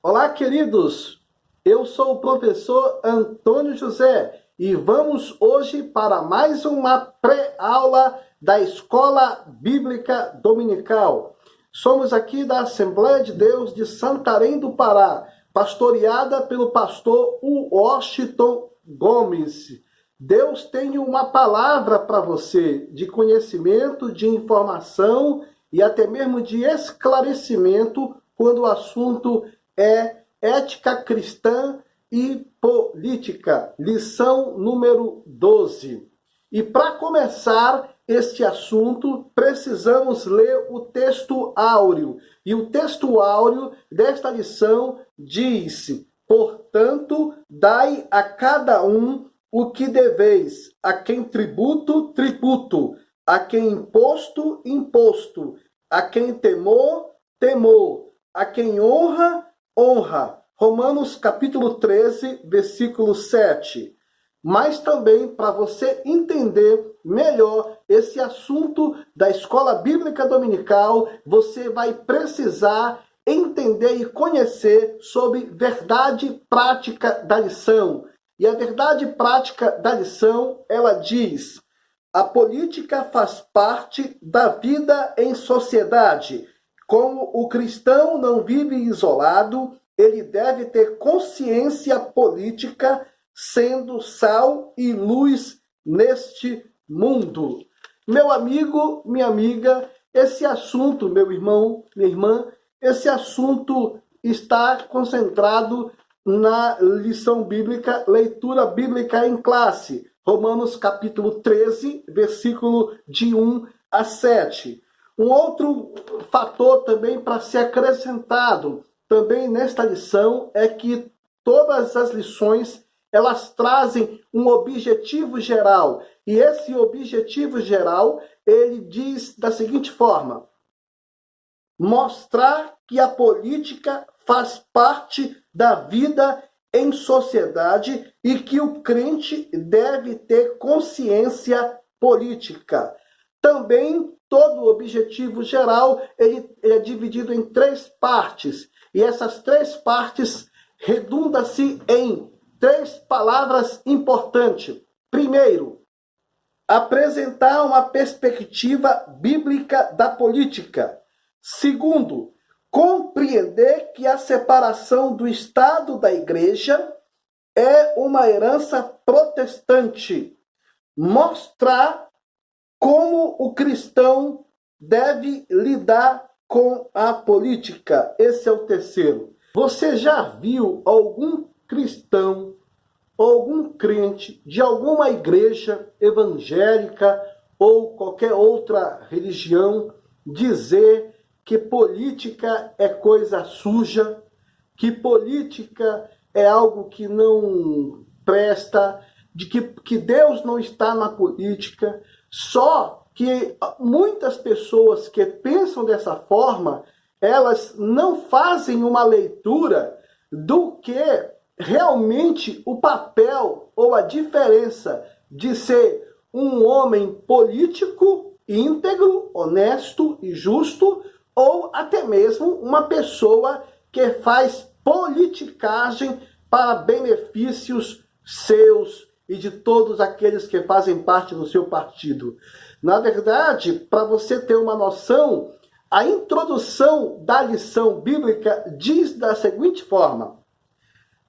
Olá, queridos! Eu sou o professor Antônio José e vamos hoje para mais uma pré-aula da Escola Bíblica Dominical. Somos aqui da Assembleia de Deus de Santarém do Pará, pastoreada pelo pastor Washington Gomes. Deus tem uma palavra para você de conhecimento, de informação e até mesmo de esclarecimento quando o assunto é ética cristã e política. Lição número 12. E para começar este assunto, precisamos ler o texto áureo. E o texto áureo desta lição diz: portanto, dai a cada um o que deveis, a quem tributo, tributo, a quem imposto, imposto, a quem temor, temor, a quem honra, honra. Romanos capítulo 13, versículo 7. Mas também, para você entender melhor esse assunto da Escola Bíblica Dominical, você vai precisar entender e conhecer sobre verdade prática da lição. E a verdade prática da lição, ela diz: a política faz parte da vida em sociedade. Como o cristão não vive isolado, ele deve ter consciência política, sendo sal e luz neste mundo. Meu amigo, minha amiga, esse assunto, meu irmão, minha irmã, esse assunto está concentrado na lição bíblica, leitura bíblica em classe, Romanos capítulo 13, versículo de 1 a 7. Um outro fator também para ser acrescentado também nesta lição é que todas as lições elas trazem um objetivo geral. E esse objetivo geral, ele diz da seguinte forma: mostrar que a política faz parte da vida em sociedade e que o crente deve ter consciência política. Também todo o objetivo geral ele é dividido em três partes. E essas três partes redundam-se em três palavras importantes. Primeiro, apresentar uma perspectiva bíblica da política. Segundo, compreender que a separação do Estado da Igreja é uma herança protestante. Mostrar como o cristão deve lidar com a política. Esse é o terceiro. Você já viu algum cristão, algum crente de alguma igreja evangélica ou qualquer outra religião dizer que política é coisa suja, que política é algo que não presta, de que Deus não está na política? Só que muitas pessoas que pensam dessa forma, elas não fazem uma leitura do que realmente o papel ou a diferença de ser um homem político, íntegro, honesto e justo, ou até mesmo uma pessoa que faz politicagem para benefícios seus e de todos aqueles que fazem parte do seu partido. Na verdade, para você ter uma noção, a introdução da lição bíblica diz da seguinte forma: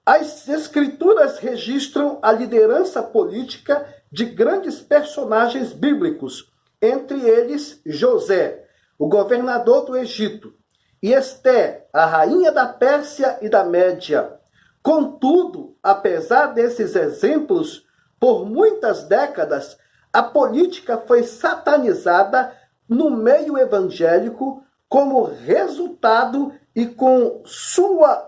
as escrituras registram a liderança política de grandes personagens bíblicos, entre eles José, o governador do Egito, e Esté, a rainha da Pérsia e da Média. Contudo, apesar desses exemplos, por muitas décadas, a política foi satanizada no meio evangélico como resultado e com sua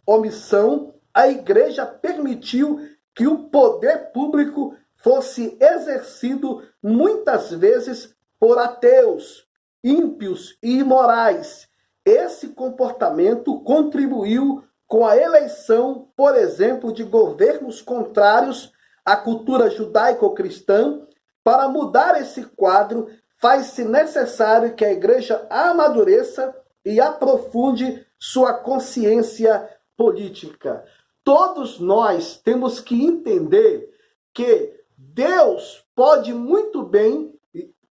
omissão, a igreja permitiu que o poder público fosse exercido muitas vezes por ateus, ímpios e imorais. Esse comportamento contribuiu com a eleição, por exemplo, de governos contrários à cultura judaico-cristã. Para mudar esse quadro, faz-se necessário que a igreja amadureça e aprofunde sua consciência política. Todos nós temos que entender que Deus pode muito bem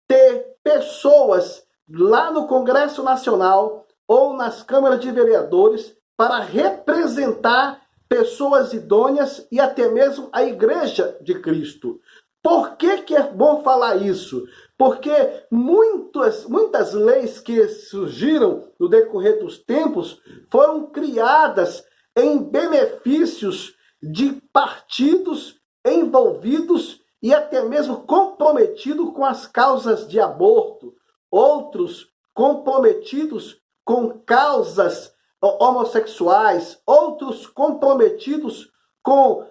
ter pessoas lá no Congresso Nacional ou nas câmaras de vereadores para representar pessoas idôneas e até mesmo a Igreja de Cristo. Por que é bom falar isso? Porque muitas leis que surgiram no decorrer dos tempos foram criadas em benefícios de partidos envolvidos e até mesmo comprometidos com as causas de aborto, outros comprometidos com causas homossexuais, outros comprometidos com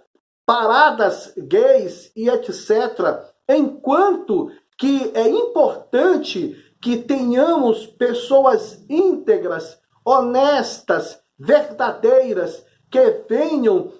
paradas gays e etc. Enquanto que é importante que tenhamos pessoas íntegras, honestas, verdadeiras, que venham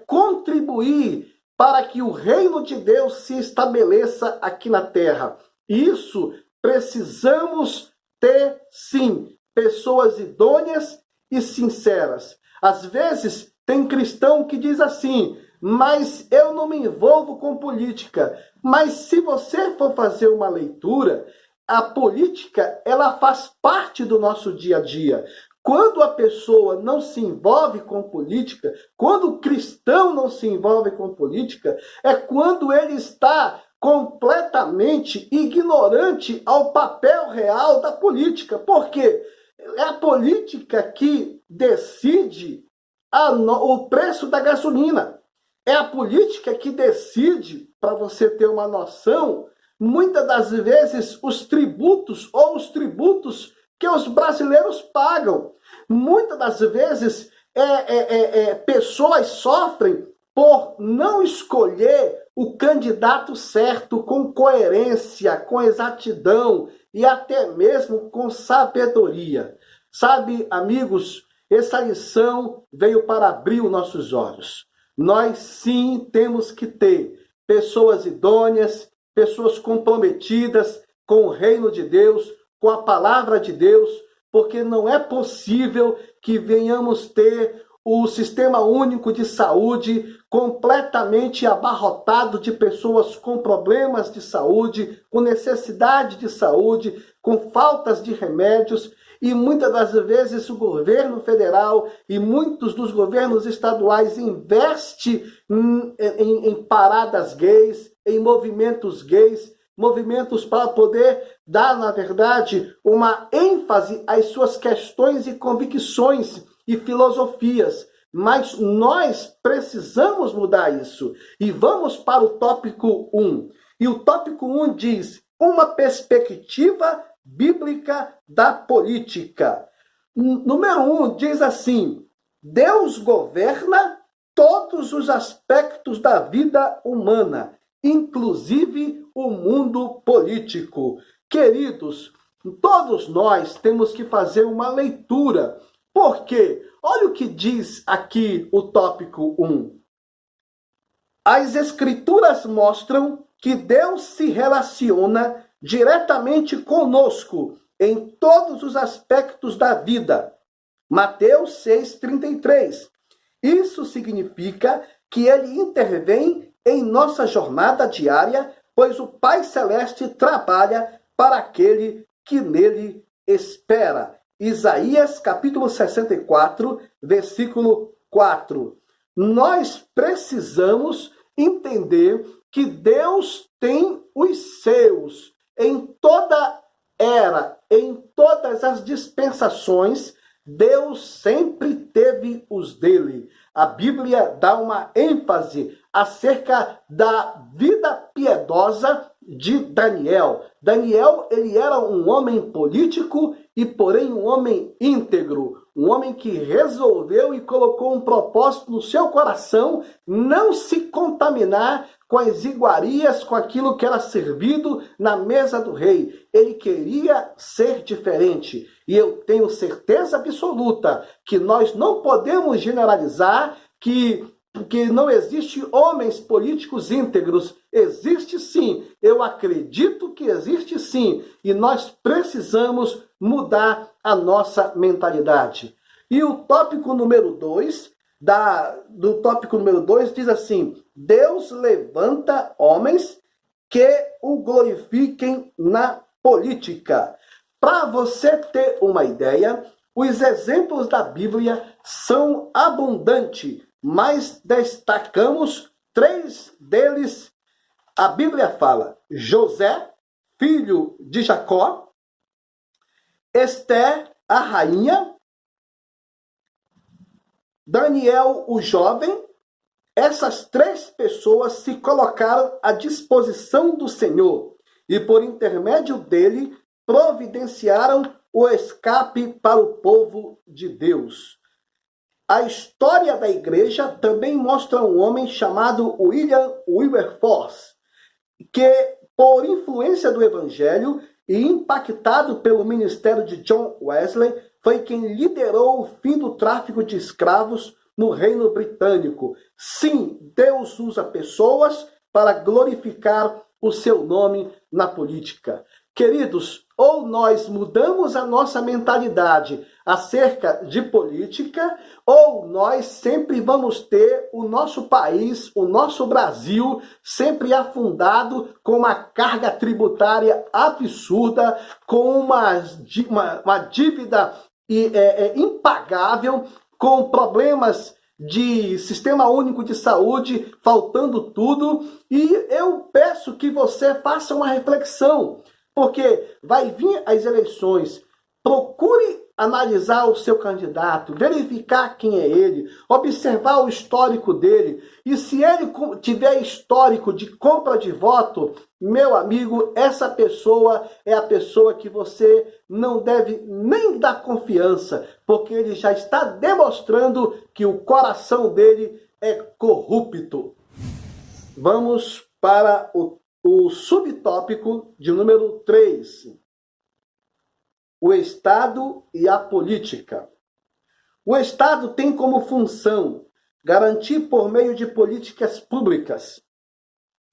contribuir para que o reino de Deus se estabeleça aqui na terra. Isso precisamos ter, sim, pessoas idôneas e sinceras. Às vezes, tem cristão que diz assim, mas eu não me envolvo com política. Mas se você for fazer uma leitura, a política, ela faz parte do nosso dia a dia. Quando a pessoa não se envolve com política, quando o cristão não se envolve com política, é quando ele está completamente ignorante ao papel real da política. Por quê? É a política que decide o preço da gasolina. É a política que decide, para você ter uma noção, muitas das vezes os tributos que os brasileiros pagam. Muitas das vezes pessoas sofrem por não escolher o candidato certo com coerência, com exatidão e até mesmo com sabedoria. Sabe, amigos, essa lição veio para abrir os nossos olhos. Nós sim temos que ter pessoas idôneas, pessoas comprometidas com o reino de Deus, com a palavra de Deus, porque não é possível que venhamos ter o Sistema Único de Saúde completamente abarrotado de pessoas com problemas de saúde, com necessidade de saúde, com faltas de remédios, e muitas das vezes o governo federal e muitos dos governos estaduais investem em paradas gays, em movimentos gays, movimentos para poder dar, na verdade, uma ênfase às suas questões e convicções e filosofias. Mas nós precisamos mudar isso. E vamos para o tópico 1. E o tópico 1 diz: uma perspectiva bíblica da política. Número 1 diz assim: Deus governa todos os aspectos da vida humana, inclusive o mundo político. Queridos, todos nós temos que fazer uma leitura. Por quê? Olha o que diz aqui o tópico 1. As Escrituras mostram que Deus se relaciona diretamente conosco em todos os aspectos da vida. Mateus 6,33. Isso significa que ele intervém em nossa jornada diária, pois o Pai Celeste trabalha para aquele que nele espera. Isaías capítulo 64, versículo 4. Nós precisamos entender que Deus tem os seus. Em toda era, em todas as dispensações, Deus sempre teve os dele. A Bíblia dá uma ênfase acerca da vida piedosa de Daniel. Daniel, ele era um homem político e, porém, um homem íntegro. Um homem que resolveu e colocou um propósito no seu coração, não se contaminar com as iguarias, com aquilo que era servido na mesa do rei. Ele queria ser diferente. E eu tenho certeza absoluta que nós não podemos generalizar que não existe homens políticos íntegros. Existe sim. Eu acredito que existe sim. E nós precisamos mudar a nossa mentalidade. E o tópico número 2 do tópico número 2 diz assim: Deus levanta homens que o glorifiquem na política. Para você ter uma ideia, os exemplos da Bíblia são abundantes, mas destacamos 3 deles. A Bíblia fala: José, filho de Jacó, Esther, a rainha, Daniel, o jovem. Essas 3 pessoas se colocaram à disposição do Senhor e, por intermédio dele, providenciaram o escape para o povo de Deus. A história da igreja também mostra um homem chamado William Wilberforce, que, por influência do evangelho e impactado pelo ministério de John Wesley, foi quem liderou o fim do tráfico de escravos no Reino Britânico. Sim, Deus usa pessoas para glorificar o seu nome na política. Queridos, ou nós mudamos a nossa mentalidade acerca de política, ou nós sempre vamos ter o nosso país, o nosso Brasil, sempre afundado com uma carga tributária absurda, com uma dívida impagável, com problemas de sistema único de saúde, faltando tudo. E eu peço que você faça uma reflexão, porque vai vir as eleições. Procure analisar o seu candidato, verificar quem é ele, observar o histórico dele. E se ele tiver histórico de compra de voto, meu amigo, essa pessoa é a pessoa que você não deve nem dar confiança, porque ele já está demonstrando que o coração dele é corrupto. Vamos para o subtópico de número 3. O Estado e a política. O Estado tem como função garantir, por meio de políticas públicas,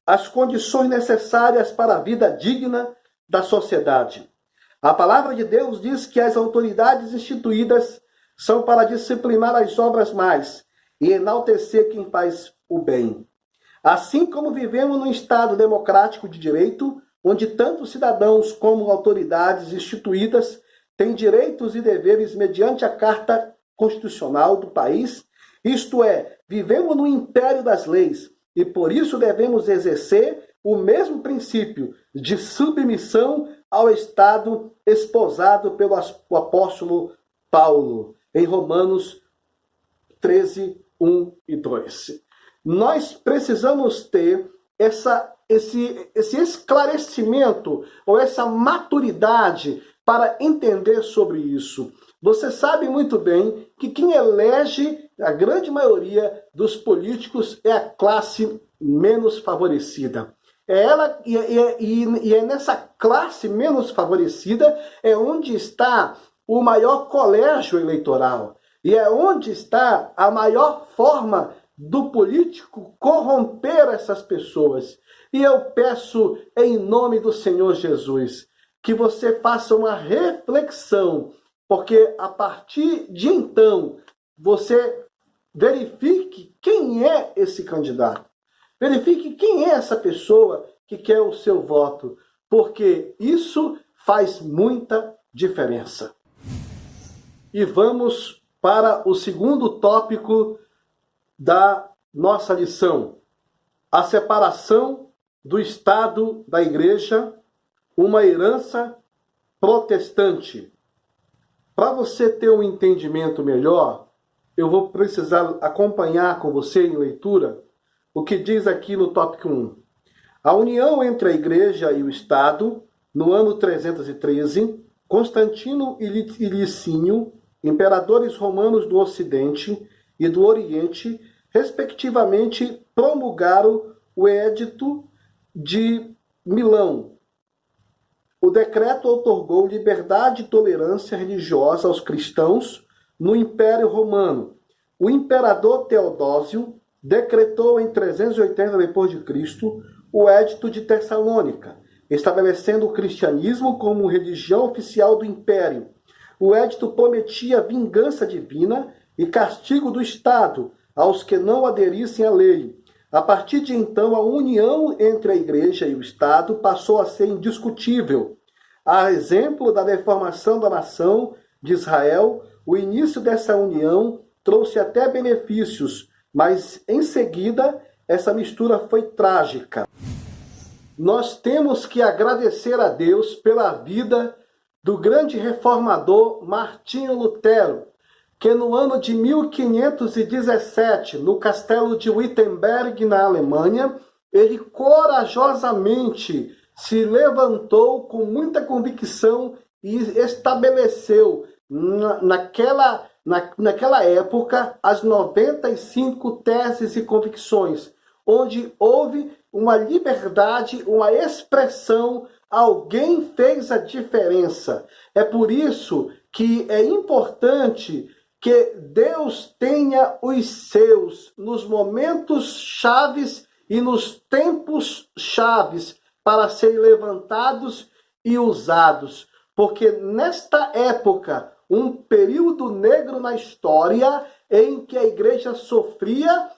as condições necessárias para a vida digna da sociedade. A palavra de Deus diz que as autoridades instituídas são para disciplinar as obras más e enaltecer quem faz o bem. Assim como vivemos num Estado democrático de direito, onde tanto cidadãos como autoridades instituídas têm direitos e deveres mediante a Carta Constitucional do país, isto é, vivemos no império das leis e por isso devemos exercer o mesmo princípio de submissão ao Estado esposado pelo apóstolo Paulo, em Romanos 13, 1 e 2. Nós precisamos ter esse esclarecimento ou essa maturidade para entender sobre isso. Você sabe muito bem que quem elege a grande maioria dos políticos é a classe menos favorecida. É ela e é nessa classe menos favorecida é onde está o maior colégio eleitoral e é onde está a maior forma do político corromper essas pessoas. E eu peço em nome do Senhor Jesus que você faça uma reflexão, porque a partir de então você verifique quem é esse candidato. Verifique quem é essa pessoa que quer o seu voto, porque isso faz muita diferença. E vamos para o segundo tópico da nossa lição: a separação do Estado da Igreja, uma herança protestante. Para você ter um entendimento melhor, eu vou precisar acompanhar com você em leitura o que diz aqui no tópico 1. A união entre a Igreja e o Estado, no ano 313, Constantino e Licínio, imperadores romanos do Ocidente e do Oriente, respectivamente, promulgaram o Edito de Milão. O decreto outorgou liberdade e tolerância religiosa aos cristãos no Império Romano. O imperador Teodósio decretou em 380 d.C. o Edito de Tessalônica, estabelecendo o cristianismo como religião oficial do Império. O Edito prometia vingança divina e castigo do Estado aos que não aderissem à lei. A partir de então, a união entre a Igreja e o Estado passou a ser indiscutível. A exemplo da deformação da nação de Israel, o início dessa união trouxe até benefícios, mas em seguida essa mistura foi trágica. Nós temos que agradecer a Deus pela vida do grande reformador Martinho Lutero, que no ano de 1517, no castelo de Wittenberg, na Alemanha, ele corajosamente se levantou com muita convicção e estabeleceu naquela época as 95 teses e convicções, onde houve uma liberdade, uma expressão, alguém fez a diferença. É por isso que é importante que Deus tenha os seus nos momentos chaves e nos tempos chaves para serem levantados e usados. Porque nesta época, um período negro na história em que a igreja sofria,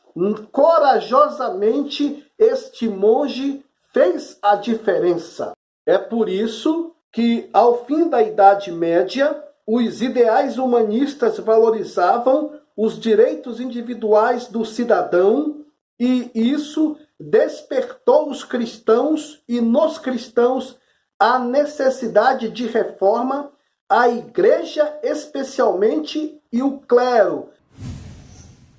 corajosamente este monge fez a diferença. É por isso que, ao fim da Idade Média, os ideais humanistas valorizavam os direitos individuais do cidadão e isso despertou os cristãos e nos cristãos a necessidade de reforma, a igreja especialmente e o clero.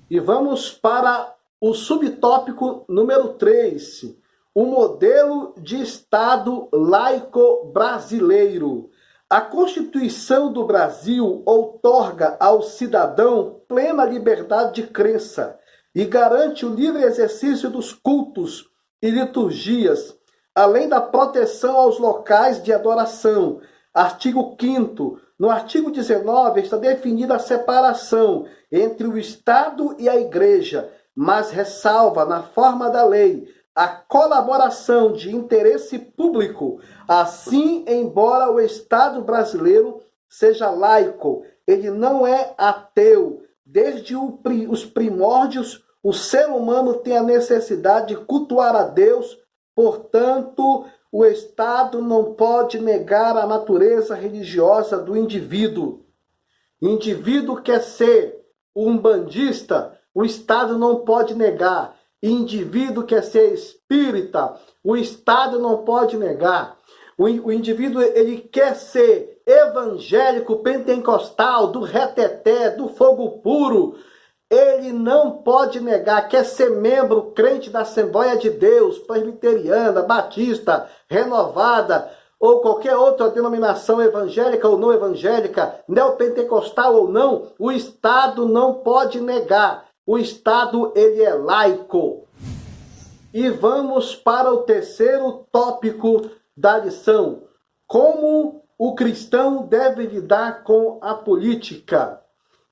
E vamos para o subtópico número 3, o modelo de Estado laico brasileiro. A Constituição do Brasil outorga ao cidadão plena liberdade de crença e garante o livre exercício dos cultos e liturgias, além da proteção aos locais de adoração. Artigo 5º. No artigo 19 está definida a separação entre o Estado e a Igreja, mas ressalva na forma da lei a colaboração de interesse público. Assim, embora o Estado brasileiro seja laico, ele não é ateu. Desde os primórdios, o ser humano tem a necessidade de cultuar a Deus, portanto, o Estado não pode negar a natureza religiosa do indivíduo. O indivíduo quer ser umbandista, o Estado não pode negar. Indivíduo quer ser espírita, o Estado não pode negar. O indivíduo ele quer ser evangélico, pentecostal, do reteté, do fogo puro. Ele não pode negar, quer ser membro crente da Assembleia de Deus, presbiteriana, batista, renovada, ou qualquer outra denominação evangélica ou não evangélica, neopentecostal ou não, o Estado não pode negar. O Estado, ele é laico. E vamos para o terceiro tópico da lição. Como o cristão deve lidar com a política?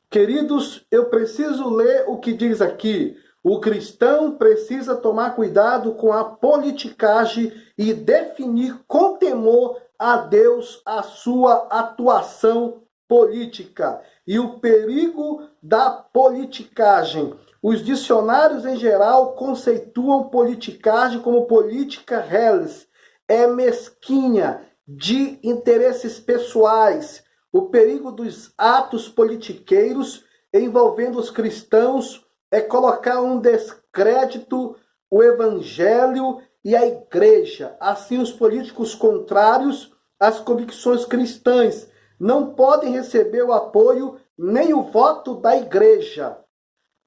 Queridos, eu preciso ler o que diz aqui. O cristão precisa tomar cuidado com a politicagem e definir com temor a Deus a sua atuação política e o perigo da politicagem. Os dicionários em geral conceituam politicagem como política reles, é mesquinha, de interesses pessoais. O perigo dos atos politiqueiros envolvendo os cristãos é colocar um descrédito o evangelho e a igreja. Assim, os políticos contrários às convicções cristãs não podem receber o apoio nem o voto da igreja.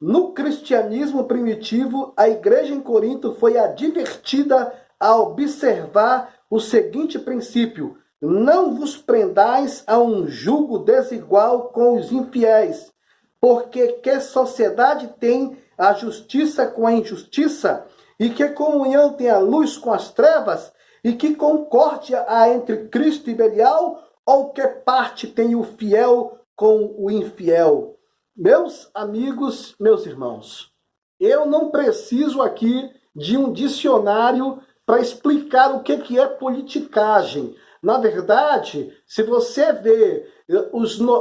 No cristianismo primitivo, a igreja em Corinto foi advertida a observar o seguinte princípio: não vos prendais a um jugo desigual com os infiéis, porque que sociedade tem a justiça com a injustiça? E que comunhão tem a luz com as trevas? E que concórdia há entre Cristo e Belial? Ou que parte tem o fiel com o infiel? Meus amigos, meus irmãos, eu não preciso aqui de um dicionário para explicar o que é politicagem. Na verdade, se você vê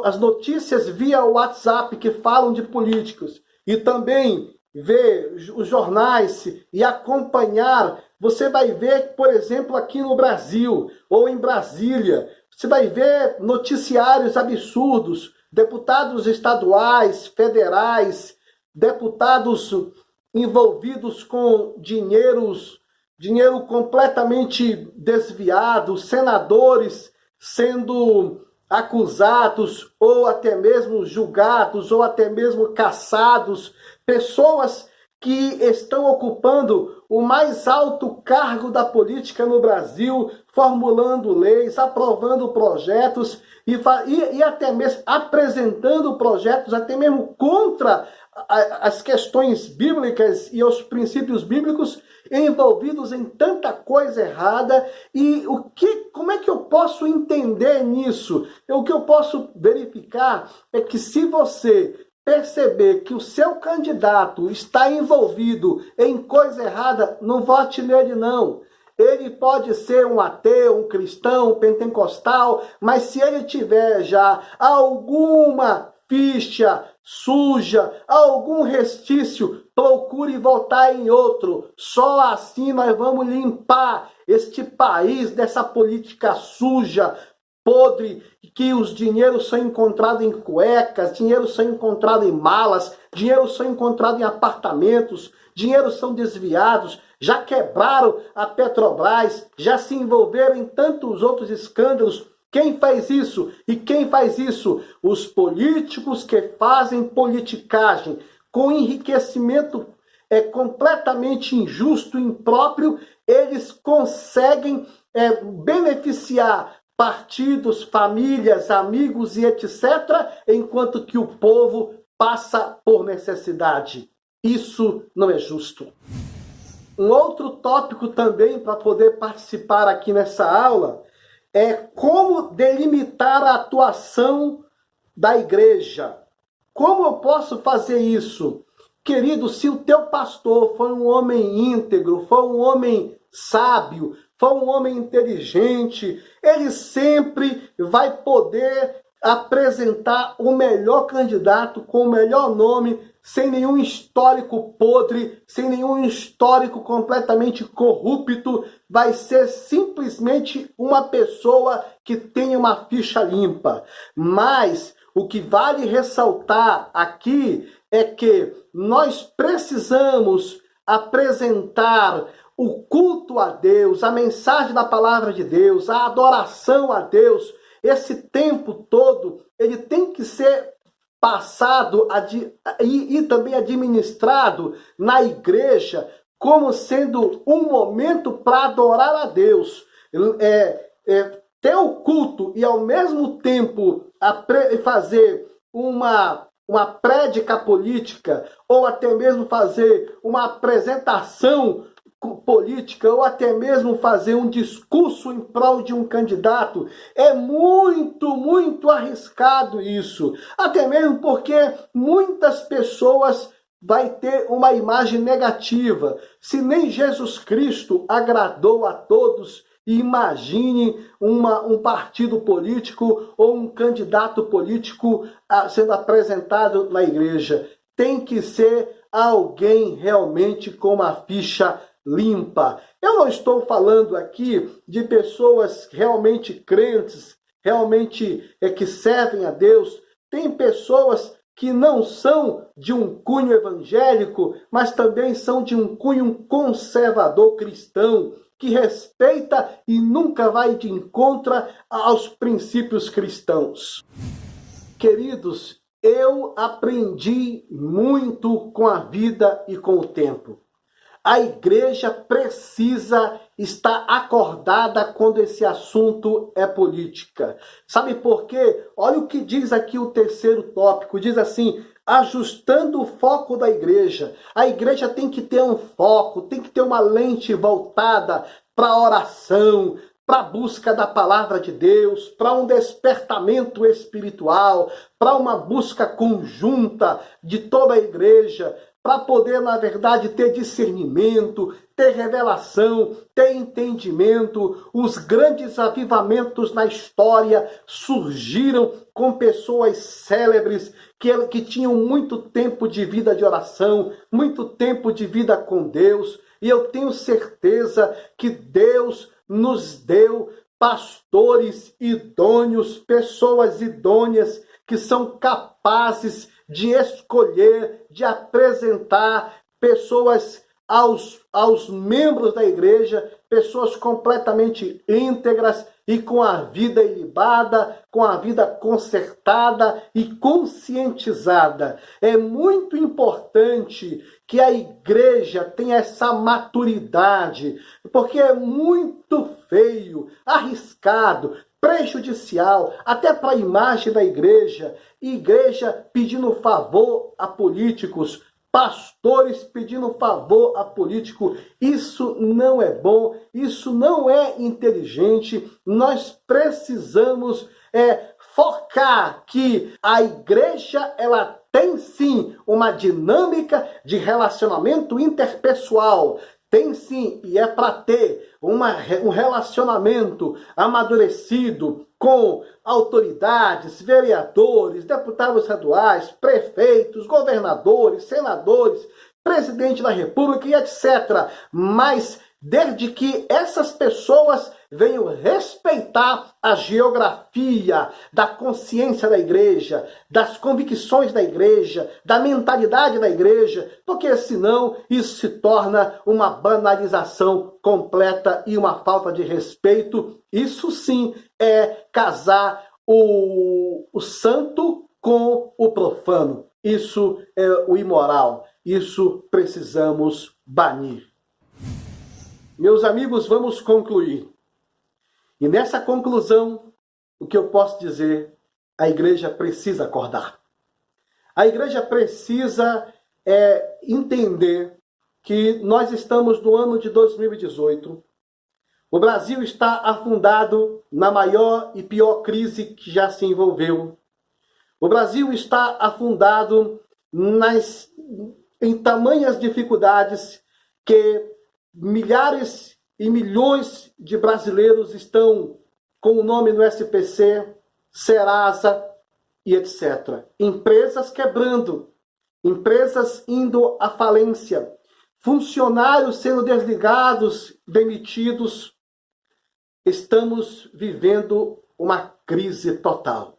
as notícias via WhatsApp que falam de políticos e também ver os jornais e acompanhar, você vai ver, por exemplo, aqui no Brasil ou em Brasília, você vai ver noticiários absurdos, deputados estaduais, federais, deputados envolvidos com dinheiro completamente desviado, senadores sendo acusados ou até mesmo julgados ou até mesmo caçados, pessoas que estão ocupando o mais alto cargo da política no Brasil, formulando leis, aprovando projetos e até mesmo apresentando projetos até mesmo contra as questões bíblicas e os princípios bíblicos, envolvidos em tanta coisa errada. E como é que eu posso entender nisso? O que eu posso verificar é que se você perceber que o seu candidato está envolvido em coisa errada, não vote nele não. Ele pode ser um ateu, um cristão, um pentecostal, mas se ele tiver já alguma ficha suja, algum restício, procure votar em outro. Só assim nós vamos limpar este país dessa política suja, podre, que os dinheiros são encontrados em cuecas, dinheiros são encontrados em malas, dinheiros são encontrados em apartamentos, dinheiros são desviados, já quebraram a Petrobras, já se envolveram em tantos outros escândalos. Quem faz isso? E quem faz isso? Os políticos que fazem politicagem com enriquecimento completamente injusto e impróprio, eles conseguem beneficiar partidos, famílias, amigos e etc., enquanto que o povo passa por necessidade. Isso não é justo. Um outro tópico também para poder participar aqui nessa aula é como delimitar a atuação da igreja. Como eu posso fazer isso? Querido, se o teu pastor for um homem íntegro, for um homem sábio, for um homem inteligente, ele sempre vai poder apresentar o melhor candidato com o melhor nome, sem nenhum histórico podre, sem nenhum histórico completamente corrupto. Vai ser simplesmente uma pessoa que tem uma ficha limpa. Mas o que vale ressaltar aqui é que nós precisamos apresentar o culto a Deus, a mensagem da palavra de Deus, a adoração a Deus. Esse tempo todo, ele tem que ser passado e também administrado na igreja como sendo um momento para adorar a Deus. Ter o culto e ao mesmo tempo fazer uma prédica política, ou até mesmo fazer uma apresentação política, ou até mesmo fazer um discurso em prol de um candidato, é muito, muito arriscado isso. Até mesmo porque muitas pessoas vai ter uma imagem negativa. Se nem Jesus Cristo agradou a todos, imagine um partido político ou um candidato político sendo apresentado na igreja. Tem que ser alguém realmente com uma ficha limpa. Eu não estou falando aqui de pessoas realmente crentes, realmente que servem a Deus. Tem pessoas que não são de um cunho evangélico, mas também são de um cunho conservador cristão, que respeita e nunca vai de encontro aos princípios cristãos. Queridos, eu aprendi muito com a vida e com o tempo. A igreja precisa estar acordada quando esse assunto é política. Sabe por quê? Olha o que diz aqui o terceiro tópico. Diz assim: ajustando o foco da igreja. A igreja tem que ter um foco, tem que ter uma lente voltada para a oração, para a busca da palavra de Deus, para um despertamento espiritual, para uma busca conjunta de toda a igreja. para poder, na verdade, ter discernimento, ter revelação, ter entendimento. Os grandes avivamentos na história surgiram com pessoas célebres que tinham muito tempo de vida de oração, muito tempo de vida com Deus. E eu tenho certeza que Deus nos deu pastores idôneos, pessoas idôneas que são capazes de escolher, de apresentar pessoas aos membros da igreja, pessoas completamente íntegras e com a vida ilibada, com a vida consertada e conscientizada. É muito importante que a igreja tenha essa maturidade, porque é muito feio, arriscado, prejudicial, até para a imagem da igreja pedindo favor a políticos, pastores pedindo favor a político. Isso não é bom, isso não é inteligente. Nós precisamos focar que a igreja ela tem sim uma dinâmica de relacionamento interpessoal. Tem sim, e é para ter um relacionamento amadurecido com autoridades, vereadores, deputados estaduais, prefeitos, governadores, senadores, presidente da República e etc. Mas desde que essas pessoas venham respeitar a geografia da consciência da igreja, das convicções da igreja, da mentalidade da igreja, porque senão isso se torna uma banalização completa e uma falta de respeito. Isso sim é casar o santo com o profano. Isso é o imoral. Isso precisamos banir. Meus amigos, vamos concluir. E nessa conclusão, o que eu posso dizer, a igreja precisa acordar. A igreja precisa entender que nós estamos no ano de 2018. O Brasil está afundado na maior e pior crise que já se envolveu. O Brasil está afundado em tamanhas dificuldades que milhares e milhões de brasileiros estão com o nome no SPC, Serasa e etc. Empresas quebrando, empresas indo à falência, funcionários sendo desligados, demitidos. Estamos vivendo uma crise total.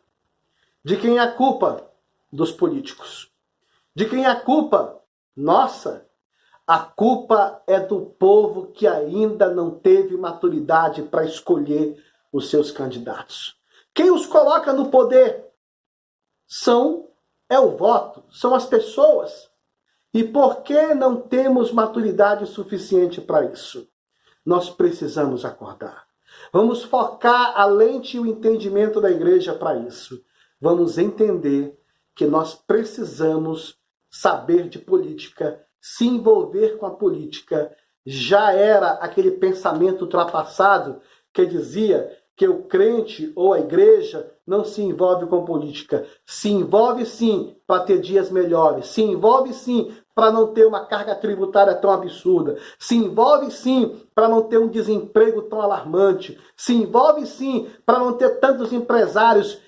De quem é a culpa? Dos políticos. De quem é a culpa? Nossa! A culpa é do povo que ainda não teve maturidade para escolher os seus candidatos. Quem os coloca no poder é o voto, são as pessoas. E por que não temos maturidade suficiente para isso? Nós precisamos acordar. Vamos focar a lente e o entendimento da igreja para isso. Vamos entender que nós precisamos saber de política, se envolver com a política. Já era aquele pensamento ultrapassado que dizia que o crente ou a igreja não se envolve com política. Se envolve sim para ter dias melhores. Se envolve sim para não ter uma carga tributária tão absurda. Se envolve sim para não ter um desemprego tão alarmante. Se envolve sim para não ter tantos empresários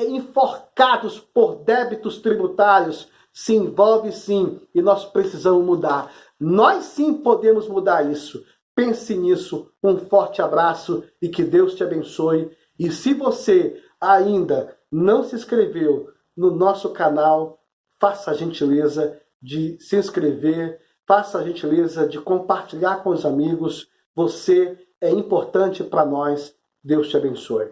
enforcados por débitos tributários. Se envolve sim, e nós precisamos mudar. Nós sim podemos mudar isso. Pense nisso. Um forte abraço e que Deus te abençoe. E se você ainda não se inscreveu no nosso canal, faça a gentileza de se inscrever, faça a gentileza de compartilhar com os amigos. Você é importante para nós. Deus te abençoe.